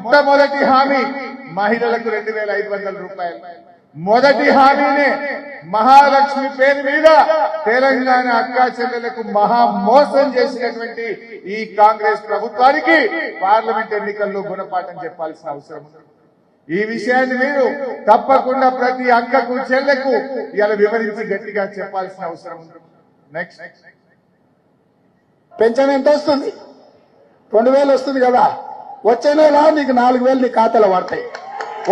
మొట్టమొదటి హామీ మహిళలకు 2500 రూపాయలు. మొదటి హామీనే మహాలక్ష్మి పేరు మీద తెలంగాణ అక్కా చెల్లెలకు మహా మోసం చేసినటువంటి ఈ కాంగ్రెస్ ప్రభుత్వానికి పార్లమెంట్ ఎన్నికల్లో గుణపాఠం చెప్పాల్సిన అవసరం ఉంది. ఈ విషయాన్ని మీరు తప్పకుండా ప్రతి అక్కకు చెల్లెకు ఇలా వివరించి గట్టిగా చెప్పాల్సిన అవసరం ఉంది. నెక్స్ట్, పెన్షన్ ఎంత వస్తుంది? 2000 వస్తుంది కదా. వచ్చే నెల నీకు 4000 నీ ఖాతాలో పడతాయి.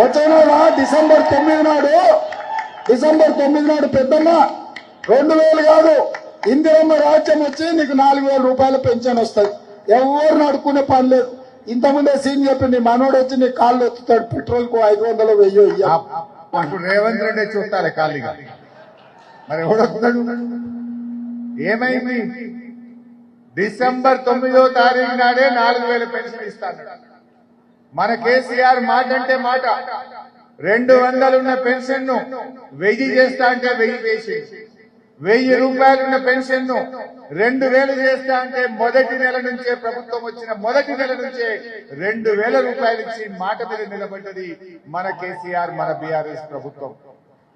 వచ్చే నెల డిసెంబర్ 9 నాడు పెద్దగా 2000 కాదు, ఇందిరమ్మ రాజ్యం వచ్చి నీకు 4000 రూపాయల పెన్షన్ వస్తుంది. ఎవరు నడుకునే పని లేదు. ఇంతకుముందే సీన్ చెప్పింది, మనోడు వచ్చి నీ కాళ్ళు ఎత్తుతాడు, పెట్రోల్ కు 500 1000 ఇప్పుడు రేవంత్ రెడ్డి చూస్తారే ఖాళీగా, మరి ఎవడొస్తాడు? ఏమైంది? డిసెంబర్ 9వ తారీఖు నాడే 4000 పెన్షన్ ఇస్తాడు. మన కేసీఆర్ మాట అంటే మాట. 200 ఉన్న పెన్షన్ ను 1000 చేస్తా అంటే 1000 వేసి, 1000 రూపాయలున్న పెన్షన్ ను 2000 చేస్తా అంటే మొదటి నెల నుంచే, ప్రభుత్వం వచ్చిన మొదటి నెల నుంచే 2000 రూపాయలు ఇచ్చి మాట మీద నిలబడ్డది మన కేసీఆర్, మన బీఆర్ఎస్ ప్రభుత్వం.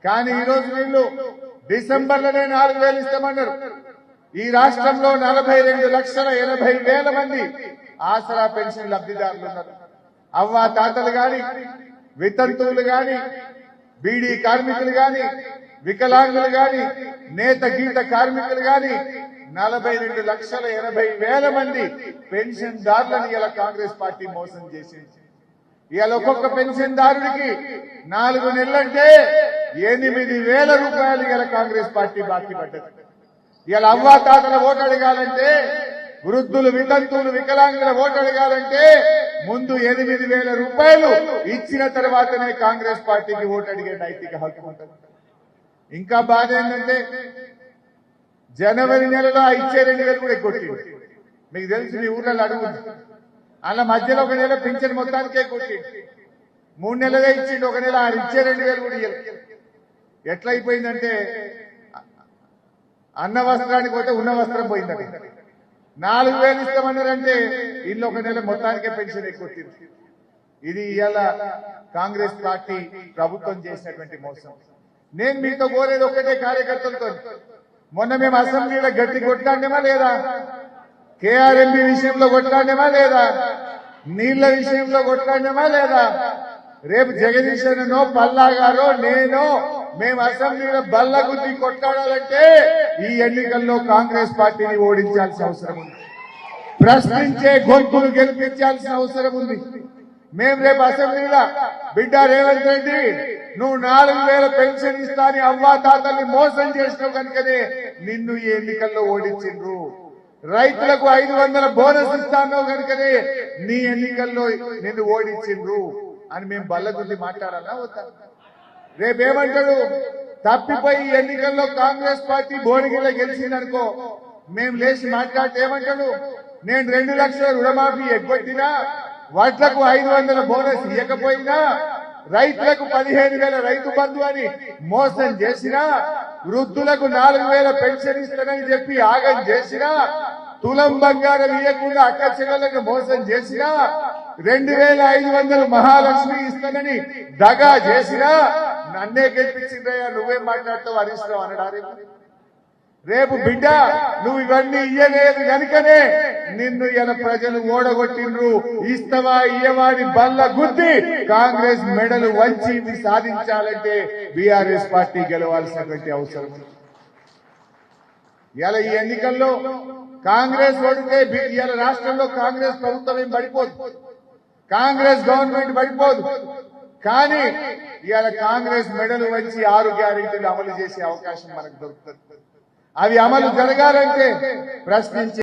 కానీ ఈ రోజు వీళ్ళు డిసెంబర్లోనే 4000 ఇస్తామన్నారు. ఈ రాష్ట్రంలో 42,80,000 మంది ఆసరా పెన్షన్ లబ్ధిదారులు ఉన్నారు. అవ్వ తాతలు గాని, వితంతువులు గాని, బీడీ కార్మికులు గాని, వికలాంగులు గాని, నేత గీత కార్మికులు గాని 42,80,000 మంది పెన్షన్ దారులను ఇలా కాంగ్రెస్ పార్టీ మోసం చేసింది. ఇవాళ ఒక్కొక్క పెన్షన్ దారుడికి 4 నెలలంటే 8,000 రూపాయలు ఇలా కాంగ్రెస్ పార్టీ బాకీ పడ్డది. ఇలా అవ్వా తాతల ఓటు అడగాలంటే, వృద్ధులు, వితంతువులు, వికలాంగుల ఓటు అడగాలంటే ముందు 8,000 రూపాయలు ఇచ్చిన తర్వాతనే కాంగ్రెస్ పార్టీకి ఓటు అడిగే నైతిక హక్కు ఉంటుంది. ఇంకా బాధ ఏంటంటే జనవరి నెలలో ఇచ్చే 2,000 కూడా ఎగ్గొట్టింది. మీకు తెలుసు, మీ ఊర్లలో అడుగుంది. అలా మధ్యలో ఒక నెల పింఛన్ మొత్తానికే కొట్టింది. 3 నెలలే ఇచ్చిండు, ఒక నెల ఇచ్చే 2,000 కూడా ఇవ్వలేదు. ఎట్లయిపోయిందంటే అన్న వస్త్రానికి పోతే ఉన్న వస్త్రం పోయిందండి. 4,000 ఇస్తామన్నారంటే ఇల్లు ఒక నెల మొత్తానికే పెన్షన్ ఎక్కొట్టింది. ఇది ఇవాళ కాంగ్రెస్ పార్టీ ప్రభుత్వం చేసినటువంటి మోసం. నేను మీతో కోరేది ఒక్కటే, కార్యకర్తలతో, మొన్న మేము అసెంబ్లీలో గట్టి కొట్లాడినామా లేదా? కేఆర్ఎంబీ విషయంలో కొట్లాడినామా లేదా? నీళ్ల విషయంలో కొట్లాడినామా లేదా? రేపు జగదీశ్ అన్నో, పల్లా గారో, నేనో మేము అసెంబ్లీలో బల్ల గుద్ది కొట్లాడాలంటే ఈ ఎన్నికల్లో కాంగ్రెస్ పార్టీని ఓడించాల్సిన అవసరం ఉంది. ప్రశ్నించే గొంతులు గెలిపించాల్సిన అవసరం ఉంది. మేము రేపు అసెంబ్లీలో బిడ్డ రేవంత్ రెడ్డి, నువ్వు 4,000 పెన్షన్ ఇస్తాని అవ్వా తాతల్ని మోసం చేసినావు కనుకనే నిన్ను ఈ ఎన్నికల్లో ఓడించిండ్రు. రైతులకు 500 బోనస్ ఇస్తాను కనుకనే నీ ఎన్నికల్లో నిన్ను ఓడించిండ్రు అని మేము బల్ల గుద్ది మాట్లాడాలా వద్దా? రేపేమంటాడు? తప్పిపోయి ఎన్నికల్లో కాంగ్రెస్ పార్టీ భువనగిరిలో గెలిచిందనుకో, మేము లేచి మాట్లాడితే ఏమంటాడు? నేను 2 లక్షల రుణమాఫీ ఎగ్గొట్టినా, వడ్లకు 500 బోనస్ ఇవ్వకపోయినా, రైతులకు 15,000 రైతు బంధు అని మోసం చేసినా, వృద్ధులకు 4,000 పెన్షన్ ఇస్తానని చెప్పి ఆగం చేసినా, తులం బంగారం ఇవ్వకుండా అక్క చెల్లెలకు మోసం చేసినా, 2,500 మహాలక్ష్మి ఇస్తానని దగా చేసినా నన్నే గెలిపించిందయ్యా, నువ్వేం మాట్లాడతావు హరీష్ రావు అనడానికి? రేపు బిడ్డ నువ్వు ఇవన్నీ ఇయ్యలేదు కనుకనే నిన్ను ఇలా ప్రజలు ఓడగొట్టిండ్రు. ఇస్తవా ఇయ్యవా అని బల్ల గుద్ది కాంగ్రెస్ మెడలు వంచి ఇవి సాధించాలంటే బీఆర్ఎస్ పార్టీ గెలవాల్సినటువంటి అవసరం ఉంది. ఇలా ఈ ఎన్నికల్లో కాంగ్రెస్ ఓడితే ఇలా రాష్ట్రంలో కాంగ్రెస్ ప్రభుత్వం ఏం పడిపోదు, కాంగ్రెస్ గవర్నమెంట్ పడిపోదు. కానీ ఇవాళ కాంగ్రెస్ మెడలు వంచి 6 గ్యారెంటీలు అమలు చేసే అవకాశం మనకు దొరుకుతుంది. అవి అమలు జరగాలంటే ప్రశ్నించి